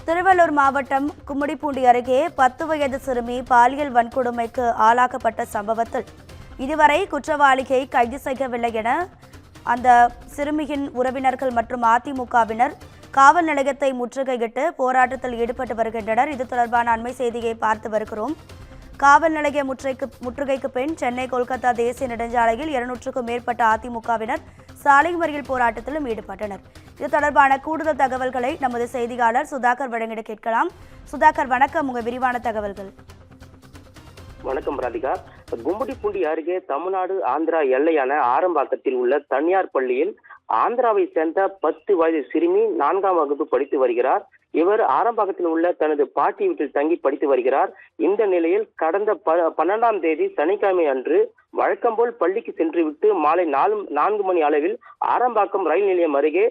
திருவள்ளூர் மாவட்டம் கும்மிடிப்பூண்டி அருகே 10 வயது சிறுமி பாலியல் வன்கொடுமைக்கு ஆளாக்கப்பட்ட சம்பவத்தில் இதுவரை குற்றவாளியை கைது செய்யவில்லை என அந்த சிறுமியின் உறவினர்கள் மற்றும் அதிமுகவினர் காவல் நிலையத்தை முற்றுகையிட்டு போராட்டத்தில் ஈடுபட்டு வருகின்றனர். இது தொடர்பான அண்மை செய்தியை பார்த்து வருகிறோம். காவல் நிலைய முற்றுகைக்கு பின் சென்னை கொல்கத்தா தேசிய நெடுஞ்சாலையில் 200க்கும் மேற்பட்ட அதிமுகவினர் சாலை மறியல் போராட்டத்திலும் ஈடுபட்டனர். இது தொடர்பான கூடுதல் தகவல்களை நமது செய்தியாளர் சுதாகர் வழங்கிட கேட்கலாம். சுதாகர், வணக்கம். உங்க விரிவான தகவல்கள். வணக்கம் ராதிகா. கும்மிடிப்பூண்டி அருகே தமிழ்நாடு ஆந்திரா எல்லையான ஆரம்பாக்கத்தில் உள்ள தனியார் பள்ளியில் ஆந்திராவை சேர்ந்த 10 வயது சிறுமி 4ஆம் வகுப்பு படித்து வருகிறார். இவர் ஆரம்பாக்கத்தில் உள்ள தனது பாட்டி வீட்டில் தங்கி படித்து வருகிறார். இந்த நிலையில் கடந்த 12ஆம் தேதி சனிக்கிழமை அன்று வழக்கம்போல் பள்ளிக்கு சென்றுவிட்டு மாலை 4 மணி அளவில் ஆரம்பாக்கம் ரயில் நிலையம் அருகே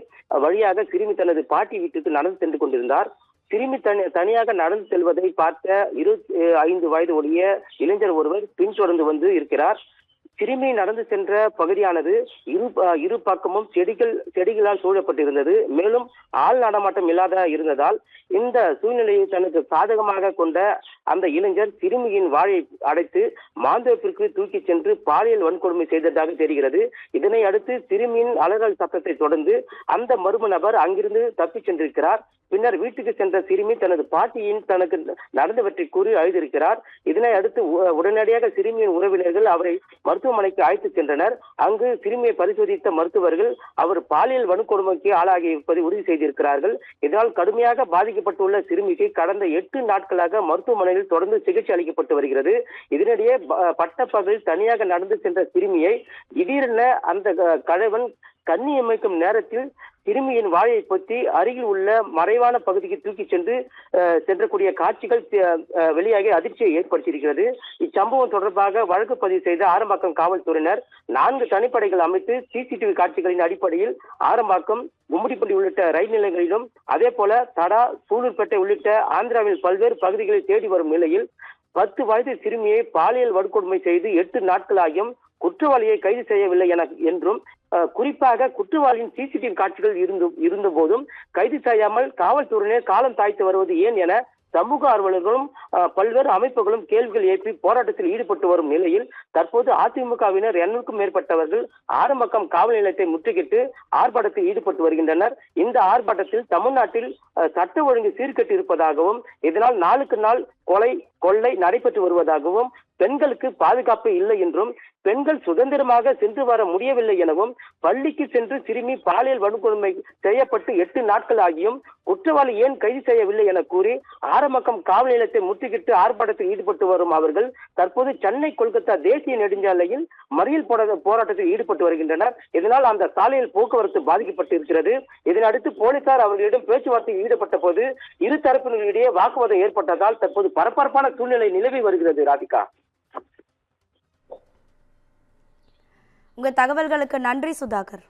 வழியாக சிறுமி தனது பாட்டி வீட்டுக்கு நடந்து சென்று கொண்டிருந்தார். சிறுமி தனியாக நடந்து செல்வதை பார்த்த 25 வயது உடைய இளைஞர் ஒருவர் பின்தொடர்ந்து வந்து இருக்கிறார். சிறுமி நடந்து சென்ற பகுதியானது இரு பக்கமும் செடிகளால் சூழப்பட்டிருந்தது. மேலும் ஆள் நடமாட்டம் இல்லாத இருந்ததால் இந்த சூழ்நிலையை தனக்கு சாதகமாக கொண்ட அந்த இளைஞர் சிறுமியின் வாயை அடைத்து மாந்தோப்பிற்கு தூக்கி சென்று பாலியல் வன்கொடுமை செய்ததாக தெரிகிறது. இதனை அடுத்து சிறுமியின் அலறல் சத்தத்தை தொடர்ந்து அந்த மர்ம நபர் அங்கிருந்து தப்பிச் சென்றிருக்கிறார். பின்னர் வீட்டுக்கு சென்ற சிறுமி தனது பாட்டியின் தனக்கு நடந்தவற்றை கூறி அழுதிருக்கிறார். இதனை அடுத்து உடனடியாக சிறுமியின் உறவினர்கள் அவரை மருத்துவமனைக்கு அழைத்து சென்றனர். அங்கு சிறுமியை பரிசோதித்த மருத்துவர்கள் அவர் பாலியல் வன்கொடுமைக்கு ஆளாகி இருப்பதை உறுதி செய்திருக்கிறார்கள். இதனால் கடுமையாக பாதிக்கப்பட்டுள்ள சிறுமிக்கு கடந்த 8 நாட்களாக மருத்துவமனையில் தொடர்ந்து சிகிச்சை அளிக்கப்பட்டு வருகிறது. இதனிடையே பட்டப்பகலில் தனியாக நடந்து சென்ற சிறுமியை திடீரென அந்த கணவன் கண்ணி இமைக்கும் நேரத்தில் சிறுமியின் வாயை பொத்தி அருகில் உள்ள மறைவான பகுதிக்கு தூக்கி சென்றக்கூடிய காட்சிகள் வெளியாகி அதிர்ச்சியை ஏற்படுத்தியிருக்கிறது. இச்சம்பவம் தொடர்பாக வழக்கு பதிவு செய்த ஆரம்பாக்கம் காவல்துறையினர் 4 தனிப்படைகள் அமைத்து சிசிடிவி காட்சிகளின் அடிப்படையில் ஆரம்பாக்கம், கும்மிடிப்பூண்டி உள்ளிட்ட ரயில் நிலையங்களிலும் அதே போல தடா, சூலூர்பேட்டை உள்ளிட்ட ஆந்திராவில் பல்வேறு பகுதிகளை தேடி வரும் நிலையில் 10 வயது சிறுமியை பாலியல் வன்கொடுமை செய்து 8 நாட்களாகியும் குற்றவாளியை கைது செய்யவில்லை என்றும் குறிப்பாக குற்றவாளியின் சிசிடிவி காட்சிகள் இருந்த போதும் கைது செய்யாமல் காவல்துறையினர் காலம் தாய்த்து வருவது ஏன் என சமூக ஆர்வலர்களும் பல்வேறு அமைப்புகளும் கேள்விகள் எழுப்பி போராட்டத்தில் ஈடுபட்டு வரும் நிலையில் தற்போது அதிமுகவினர் 200க்கும் மேற்பட்டவர்கள் ஆரம்பாக்கம் காவல் நிலையத்தை முற்றுகையிட்டு ஆர்ப்பாட்டத்தில் ஈடுபட்டு வருகின்றனர். இந்த ஆர்ப்பாட்டத்தில் தமிழ்நாட்டில் சட்ட ஒழுங்கு சீர்கெட்டு இருப்பதாகவும் இதனால் நாளுக்கு நாள் கொலை, கொள்ளை நடைபெற்று வருவதாகவும் பெண்களுக்கு பாதுகாப்பு இல்லை என்றும் பெண்கள் சுதந்திரமாக சென்று வர முடியவில்லை எனவும் பள்ளிக்கு சென்று சிறுமி பாலியல் வன்கொடுமை செய்யப்பட்டு 8 நாட்கள் ஆகியும் குற்றவாளி ஏன் கைது செய்யவில்லை என கூறி ஆரம்பாக்கம் காவல் நிலையத்தை முற்றுகையிட்டு ஆர்ப்பாட்டத்தில் ஈடுபட்டு வரும் அவர்கள் தற்போது சென்னை கொல்கத்தா தேசிய நெடுஞ்சாலையில் மறியல் போராட்டத்தில் ஈடுபட்டு வருகின்றனர். இதனால் அந்த சாலையில் போக்குவரத்து பாதிக்கப்பட்டு இருக்கிறது. இதனையடுத்து போலீசார் அவர்களிடம் பேச்சுவார்த்தையில் ஈடுபட்ட போது இரு தரப்பினரிடையே வாக்குவாதம் ஏற்பட்டதால் தற்போது பரபரப்பான சூழ்நிலை நிலவி வருகிறது. ராதிகா, உங்க தகவல்களுக்கு நன்றி சுதாகர்.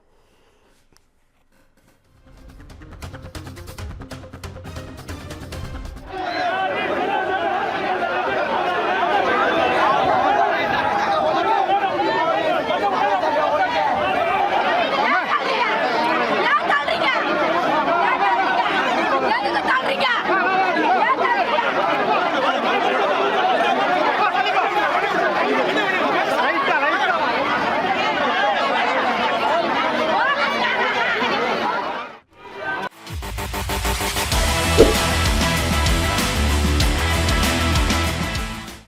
தள்ளுறீங்க